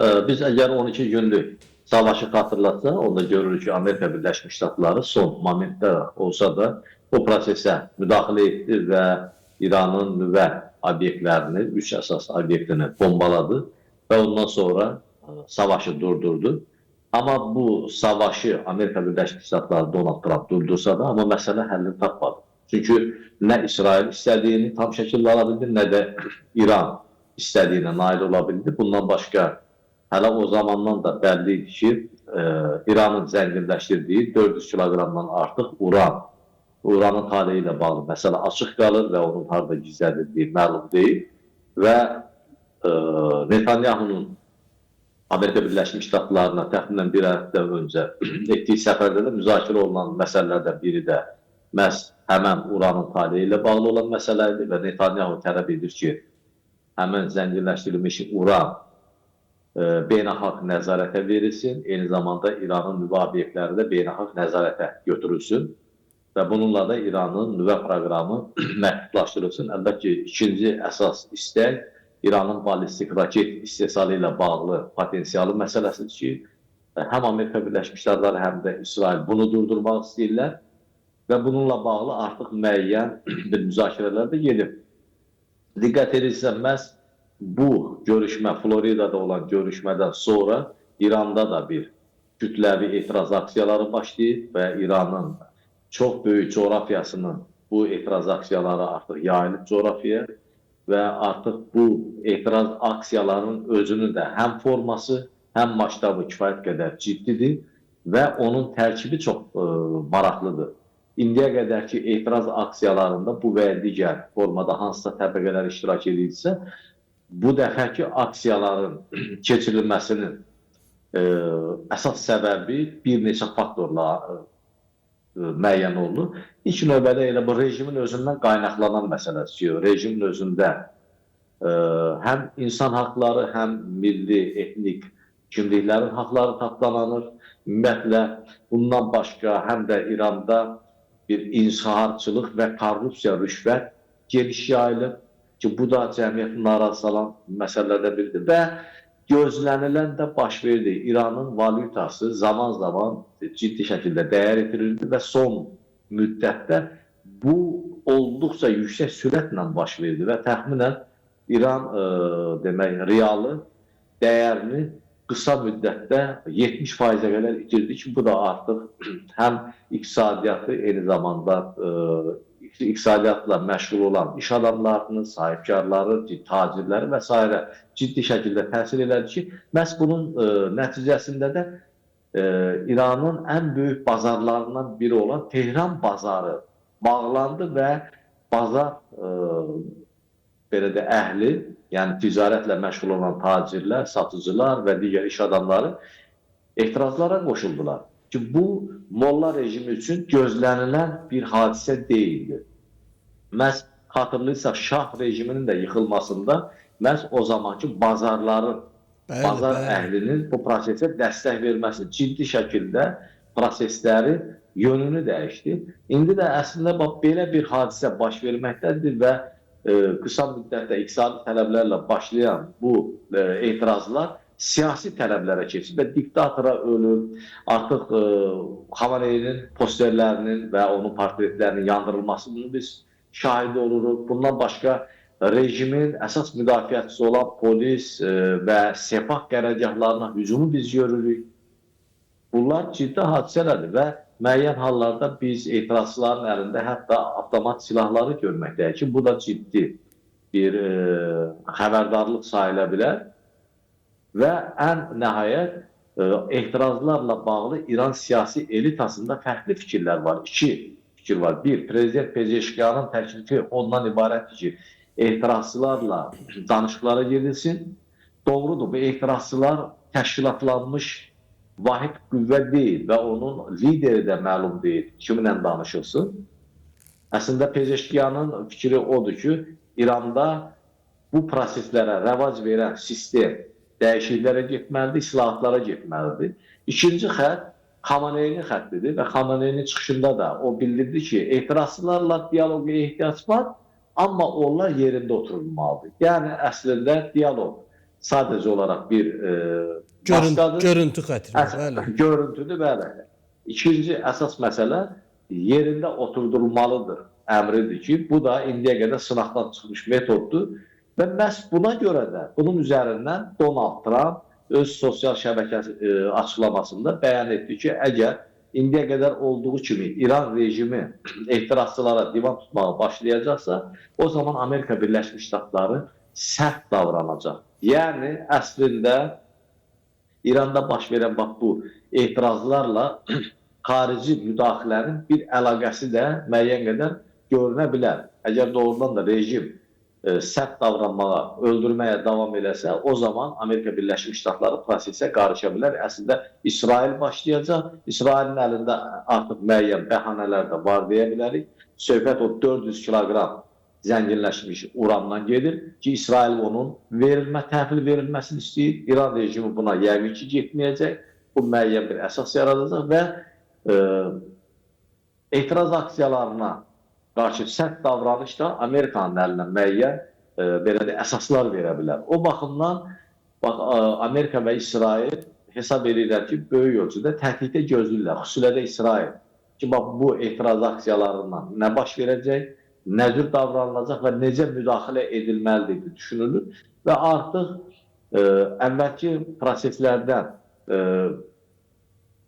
Biz əgər 12 günlük savaşı xatırlatsaq, onda görürük ki, Amerika Birləşmiş Ştatları son momentdə olsa da o prosesə müdaxilə etdi və İranın nüvə obyektlərini, 3 əsas obyektini bombaladı və ondan sonra savaşı durdurdu. Amma bu savaşı Amerika Birləşmiş Ştatları Donald Trump durdursa da, amma məsələ həllini tapmadı. Çünki nə İsrail istədiyini tam şəkildə ala bildi, nə də İran istədiyinə nail ola bildi. Bundan başqa hələ o zamandan da bəlli idi ki, İranın zənginləşdirdiyi 400 kiloqramdan artıq uranın taleyi ilə bağlı məsələ açıq qalır və onun harada gizlədildiyi məlum deyil. Və Netanyahunun Amerika Birləşmiş Ştatlarına təxminən bir həftə öncə etdiyi səfərdə də müzakirə olunan məsələlərdən biri də məhz həmən uranın taleyi ilə bağlı olan məsələ idi və Netanyahu tələb edir ki, həmən zənginləşdirilmiş uran beynəlxalq nəzarətə verilsin, eyni zamanda İranın nüvə obyektləri də beynəlxalq nəzarətə götürülsün və bununla da İranın nüvə proqramı məhdudlaşdırılsın. Əlbəttə ki, ikinci əsas istək İranın ballistik raket istehsalı ilə bağlı potensialı məsələsidir ki, həm Amerika Birləşmiş Ştatları, həm də İsrail bunu durdurmaq istəyirlər və bununla bağlı artıq müəyyən bir müzakirələr də gedib. Diqqət edirsə, məhz bu görüşmə, Floridada olan görüşmədən sonra İranda da bir kütləvi etiraz aksiyaları başlayıb və İranın çox böyük coğrafiyasının bu etiraz aksiyaları artıq yayılıb coğrafiyaya və artıq bu etiraz aksiyalarının özünün də həm forması, həm maştabı kifayət qədər ciddidir və onun tərkibi çox maraqlıdır. İndiyə qədərki etiraz aksiyalarında bu və ya digər formada hansısa təbəqələr iştirak edirsə, bu dəfəki aksiyaların keçirilməsinin əsas səbəbi bir neçə faktorla müəyyən olunur. İlk növbədə elə bu rejimin özündən qaynaqlanan məsələsi ki, rejimin özündə həm insan haqları, həm milli, etnik kimliklərin haqları tapdalanır. Ümumiyyətlə, bundan başqa həm də İranda bir inşaatçılıq və korrupsiya, rüşvət geniş yayılıb ki, bu da cəmiyyətin narazı salan məsələlərdən biridir və gözlənilən də baş verdi. İranın valyutası zaman-zaman ciddi şəkildə dəyər itirildi və son müddətdə bu olduqca yüksək sürətlə baş verdi və təxminən İran demək, realı dəyərini qısa müddətdə 70%-ə qədər itirdi ki, bu da artıq həm iqtisadiyyatı, eyni zamanda iqtisadiyyatla məşğul olan iş adamlarının, sahibkarları, tacirləri və s. ciddi şəkildə təsir elədi ki, məhz bunun nəticəsində də İranın ən böyük bazarlarından biri olan Tehran bazarı bağlandı və bazar belə də əhli, yəni ticarətlə məşğul olan tacirlər, satıcılar və digər iş adamları etirazlara qoşuldular ki, bu molla rejimi üçün gözlənilən bir hadisə deyildi. Məhz xatırlayırsaq, Şah rejiminin də yıxılmasında məhz o zamanki bazarların, bazar əhlinin bu prosesə dəstək verməsi ciddi şəkildə prosesləri yönünü dəyişdi. İndi də əslində belə bir hadisə baş verməkdədir və qısa müddətdə iqtisadi tələblərlə başlayan bu etirazlar siyasi tələblərə keçib və diktatora ölüm, artıq Xameneinin posterlərinin və onun portretlərinin yandırılmasının biz şahidi oluruq. Bundan başqa rejimin əsas müdafiəçisi olan polis və Sepah qərargahlarına hücumu biz görürük. Bunlar ciddi hadisələrdir və müəyyən hallarda biz etirazçıların əlində hətta avtomat silahları görməkdəyik ki, bu da ciddi bir xəbərdarlıq sayıla bilər. Və ən nəhayət etirazlarla bağlı İran siyasi elitasında fərqli fikirlər var. İki fikir var. Bir, Prezident Pezeşkiyanın təklifi ondan ibarətdir ki, etirazçılarla danışıqlara gedilsin. Doğrudur, bu etirazçılar təşkilatlanmış vahid qüvvə deyil və onun lideri də məlum deyil, kiminlə danışılsın. Əslində Pezeşkiyanın fikri odur ki, İranda bu proseslərə rəvac verən sistem dəyişikliklərə getməlidir, islahatlara getməlidir. İkinci xətt Xameneinin xəttidir və Xameneinin çıxışında da o bildirdi ki, etirazçılarla diyaloqa ehtiyac var, amma onlar yerində oturulmalıdır. Yəni əslində diyaloq sadece olarak bir başkadır. Görüntü xətrinə, bəli. Görüntüdür, bəli. İkinci əsas məsələ yerində oturdurulmalıdır əmridir ki, bu da indiyə qədər sınaqdan çıxmış metoddur və məhz buna görə də bunun üzərindən Donald Trump öz sosial şəbəkəsi açıqlamasında bəyan etdi ki, əgər indiyə qədər olduğu kimi İran rejimi etirazçılara divan tutmağa başlayacaqsa, o zaman Amerika Birləşmiş Ştatları sərt davranacaq. Yəni, əslində İranda baş verən bax bu etirazlarla xarici müdaxilənin bir əlaqəsi də müəyyən qədər görünə bilər. Əgər doğrudan da rejim sərt davranmağa, öldürməyə davam eləsə, o zaman Amerika Birləşmiş Ştatları prosesə qarışa bilər. Əslində İsrail başlayacaq. İsrailin əlində artıq müəyyən bəhanələr də var deyə bilərik. Söhbət o 400 kiloqram zənginləşmiş urandan gedir ki, İsrail onun təhvil verilməsini istəyir. İran rejimi buna yəqin ki, getməyəcək. Bu müəyyən bir əsas yaradacaq və etiraz aksiyalarına qarşı sərt davranış da Amerikanın əlinə müəyyən belə də əsaslar verə bilər. O baxımdan bax, Amerika və İsrail hesab edirlər ki, böyük ölçüdə təhdiddə gözləyirlər. Xüsusilə də İsrail ki, bax, bu etiraz aksiyalarından nə baş verəcək, nə cür davranılacaq və necə müdaxilə edilməlidir düşünülür və artıq əvvəlki proseslərdən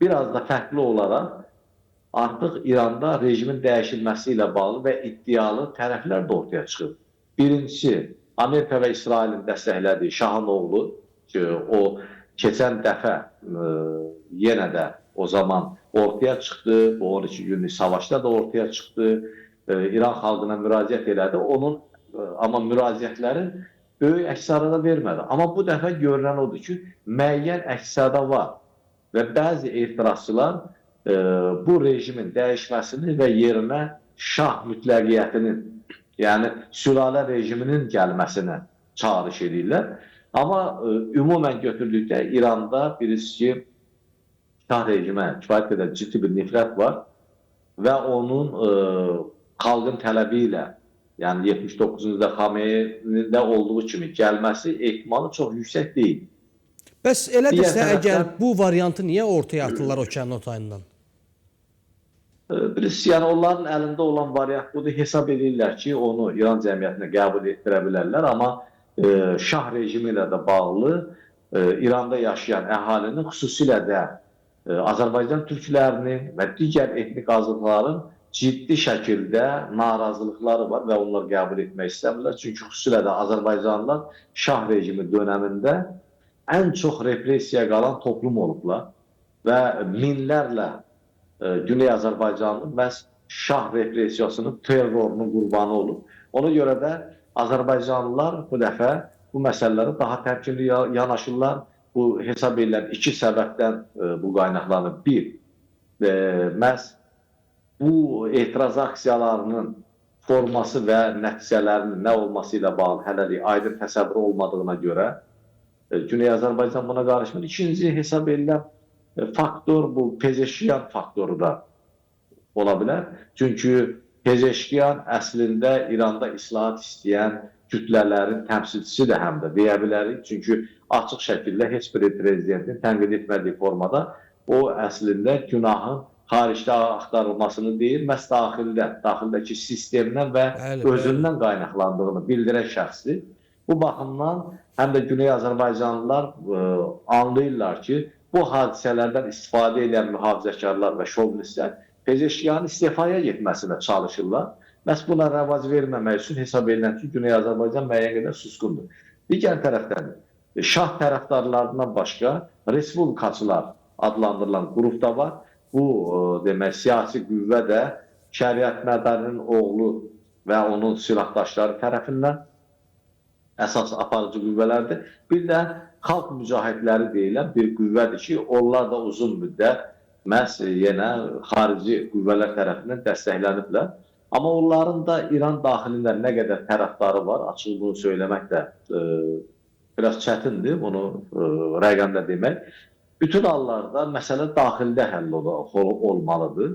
biraz da fərqli olaraq artıq İranda rejimin dəyişilməsi ilə bağlı və iddialı tərəflər də ortaya çıxıb. Birincisi, Amerika və İsrailin dəstəklədiyi Şahın oğlu ki, o keçən dəfə yenə də o zaman ortaya çıxdı, bu 12 günlük savaşda da ortaya çıxdı, İran xalqına müraciət elədi. Onun amma müraciətləri böyük əks-səda vermədi. Amma bu dəfə görünən odur ki, müəyyən əks-səda var və bəzi etirazçılar bu rejimin dəyişməsini və yerinə şah mütləqiyyətinin, yəni sülalə rejiminin gəlməsinə çağırış edirlər. Amma ümumən götürdükdə İranda birisi ki, şah rejimə kifayət qədər ciddi bir nifrət var və onun xalqın tələbi ilə, yəni 79-da Xameyni'də olduğu kimi gəlməsi ehtimalı çox yüksək deyil. Bəs elədirsə, əgər bu variantı niyə ortaya atırlar Okeanos otayından? Birisi, yəni onların əlində olan variant budur. Hesab edirlər ki, onu İran cəmiyyətinə qəbul etdirə bilərlər, amma şah rejimi ilə də bağlı İranda yaşayan əhalinin, xüsusilə də Azərbaycan türklərinin və digər etnik azınlıqların ciddi şəkildə narazılıqları var və onlar qəbul etmək istəmirlər. Çünki xüsusilə də Azərbaycanlılar şah rejimi dönəmində ən çox repressiyaya qalan toplum olublar və minlərlə Güney Azərbaycanlı məhz şah repressiyasının, terrorunun qurbanı olub. Ona görə də Azərbaycanlılar bu dəfə bu məsələlərə daha təmkinli yanaşırlar. Bu hesab edilən iki səbəbdən bu qaynaqlanır. Bir, məhz bu etiraz aksiyalarının forması və nəticələrinin nə olması ilə bağlı hələlik aydın təsəvvür olmadığına görə Güney Azərbaycan buna qarışmır. İkinci hesab edilən faktor bu Pezeşkiyan faktoru da ola bilər. Çünki Pezeşkiyan əslində İranda islahat istəyən kütlələrin təmsilçisi də həm də deyə bilərik. Çünki açıq şəkildə heç bir prezidentin tənqid etmədiyi formada o əslində günahın xaricdə axtarılmasını deyir, məhz daxildəki sistemdən və özündən qaynaqlandığını bildirən şəxsdir. Bu baxımdan həm də Güney Azərbaycanlılar anlayırlar ki, bu hadisələrdən istifadə edən mühafizəkarlar və şovinistlər Pezeşkiyanın istifaya getməsinə çalışırlar. Məhz buna rəvac verməmək üçün hesab edilən ki, Güney Azərbaycan müəyyən qədər susqundur. Digər tərəfdən şah tərəfdarlarından başqa respublikaçılar adlandırılan qrup da var. Bu demək siyasi qüvvə də Şəriət Mədəninin oğlu və onun silahdaşları tərəfindən əsas aparıcı qüvvələrdir. Bir də xalq mücahidləri deyilən bir qüvvədir ki, onlar da uzun müddət məhz yenə xarici qüvvələr tərəfindən dəstəkləniblər. Amma onların da İran daxilində nə qədər tərəfdarı var, açıq bunu söyləmək də biraz çətindir, bunu rəqəmlə demək. Bütün hallarda məsələ daxildə həll olmalıdır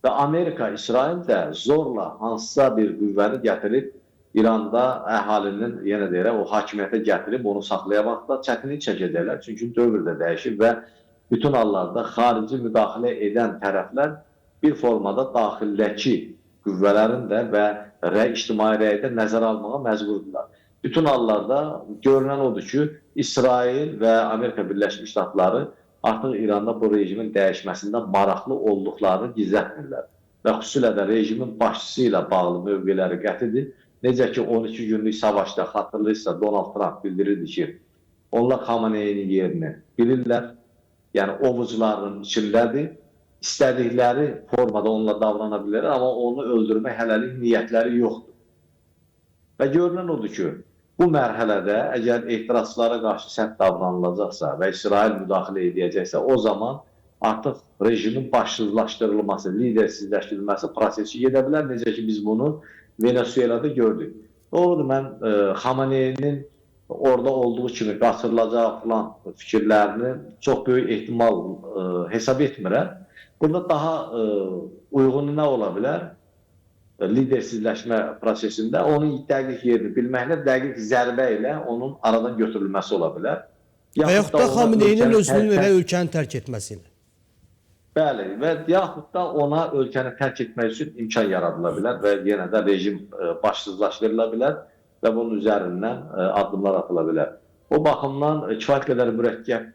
və Amerika, İsrail də zorla hansısa bir qüvvəni gətirib İranda əhalinin, yenə deyirəm, o hakimiyyətə gətirib onu saxlayamakda çətinlik çəkəcəklər. Çünki dövr də dəyişir və bütün hallarda xarici müdaxilə edən tərəflər bir formada daxildəki qüvvələrin də və ictimai rəyi də nəzərə almağa məcburdurlar. Bütün hallarda görünən odur ki, İsrail və Amerika Birləşmiş Ştatları artıq İranda bu rejimin dəyişməsində maraqlı olduqlarını gizlətmirlər. Və xüsusilə də rejimin başçısı ilə bağlı mövqeləri qətidir. Necə ki, 12 günlük savaşda xatırlayırsa Donald Trump bildirirdi ki, onlar Xameneinin yerini bilirlər, yəni ovucularının içindədir, istədikləri formada onunla davrana bilirlər, amma onu öldürmək hələlik niyyətləri yoxdur. Və görünən odur ki, bu mərhələdə əgər etirazçılara qarşı sərt davranılacaqsa və İsrail müdaxilə edəcəksə, o zaman artıq rejimin başsızlaşdırılması, lidersizləşdirilməsi prosesi gedə bilər. Necə ki, biz bunu Venezuela'da gördük. Doğrudur, mən Xameneinin orada olduğu kimi qaçırılacaq falan fikirlərini çox böyük ehtimal hesab etmirəm. Burada daha uyğun nə ola bilər? Lidersizləşmə prosesində onun dəqiq yerini bilməklə, dəqiq zərbə ilə onun aradan götürülməsi ola bilər. Və yaxud da Xameneinin özünün elə ölkəni tərk etməsi ilə. Bəli, və yaxud da ona ölkəni tərk etmək üçün imkan yaradıla bilər və yenə də rejim başsızlaşdırıla bilər və bunun üzərindən addımlar atıla bilər. O baxımdan kifayət qədər mürəkkəb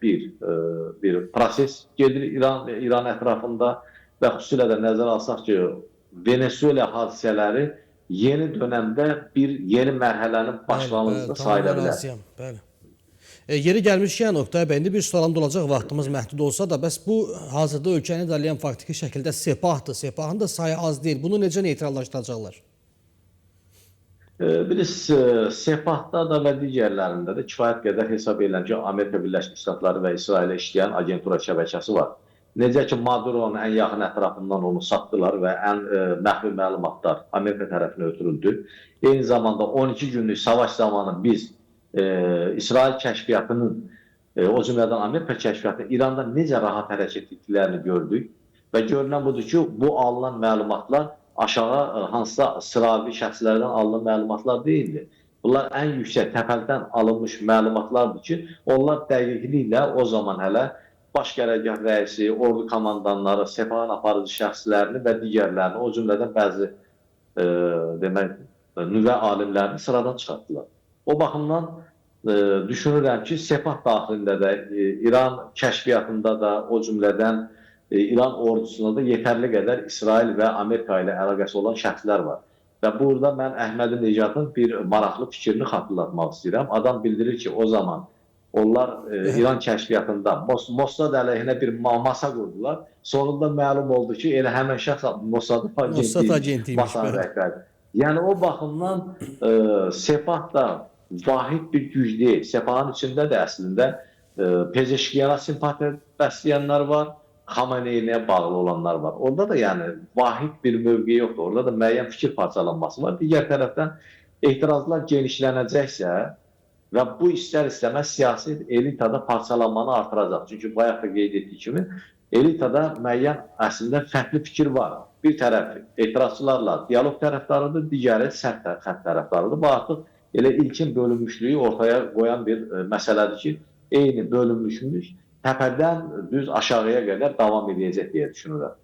bir proses gedir İran ətrafında və xüsusilə də nəzərə alsaq ki, Venezuela hadisələri yeni dönəmdə bir yeni mərhələnin başlanğıcında sayıla bilər. Bəli. Yeri gəlmişkən Oktay bəy, indi bir sualım da olacaq, vaxtımız məhdud olsa da, bəs bu hazırda ölkəni idarələyən faktiki şəkildə Sepahdır. Sepahın da sayı az deyil. Bunu necə neytrallaşdıracaqlar? Bilirsiniz, Sepahda da və digərlərində də kifayət qədər hesab edilən ki, Amerika Birləşmiş Ştatları və İsrailə işləyən agentura şəbəkəsi var. Necə ki, Maduro'nun ən yaxın ətrafından onu satdılar və ən məxfi məlumatlar Amerika tərəfinə ötürüldü. Eyni zamanda 12 günlük savaş zamanı biz İsrail kəşfiyyatının, o cümlədən Amerika kəşfiyyatının İranda necə rahat hərəkət etdiklərini gördük və görünən budur ki, bu alınan məlumatlar aşağı hansısa sıravi şəxslərdən alınan məlumatlar deyildi. Bunlar ən yüksək təpəldən alınmış məlumatlardır ki, onlar dəqiqliklə o zaman hələ baş qərargah rəisi, ordu komandanları, Sepahın aparıcı şəxslərini və digərlərini, o cümlədən bəzi nüvə alimlərini sıradan çıxartdılar. O baxımdan düşünürəm ki, Sepah daxilində də, İran kəşfiyyatında da, o cümlədən İran ordusunda da yetərli qədər İsrail və Amerika ilə əlaqəsi olan şəxslər var. Və burada mən Əhmədinecadın bir maraqlı fikrini xatırlatmaq istəyirəm. Adam bildirir ki, o zaman onlar İran kəşfiyyatında Mossad əleyhinə bir masa qurdular. Sonunda məlum oldu ki, elə həmən şəxs Mossad agentiymiş. Yəni o baxımdan Sepah da vahid bir güc deyil. Sepahın içində də əslində Pezeşkiyana simpatiya bəsləyənlər var, Xameneyiyə bağlı olanlar var. Orada da yəni vahid bir mövqe yoxdur. Orada da müəyyən fikir parçalanması var. Digər tərəfdən etirazlar genişlənəcəksə və bu istər-istəməz siyasi elitada parçalanmanı artıracaq. Çünki bayaq da qeyd etdiyi kimi elitada müəyyən əslində fərqli fikir var. Bir tərəf etirazçılarla dialoq tərəfdarıdır, digəri sərt xətt tərəfdarıdır. Bu artıq elə ilkin bölünmüşlüyü ortaya qoyan bir məsələdir ki, eyni bölünmüşlük təpədən düz aşağıya qədər davam edəcək deyə düşünürəm.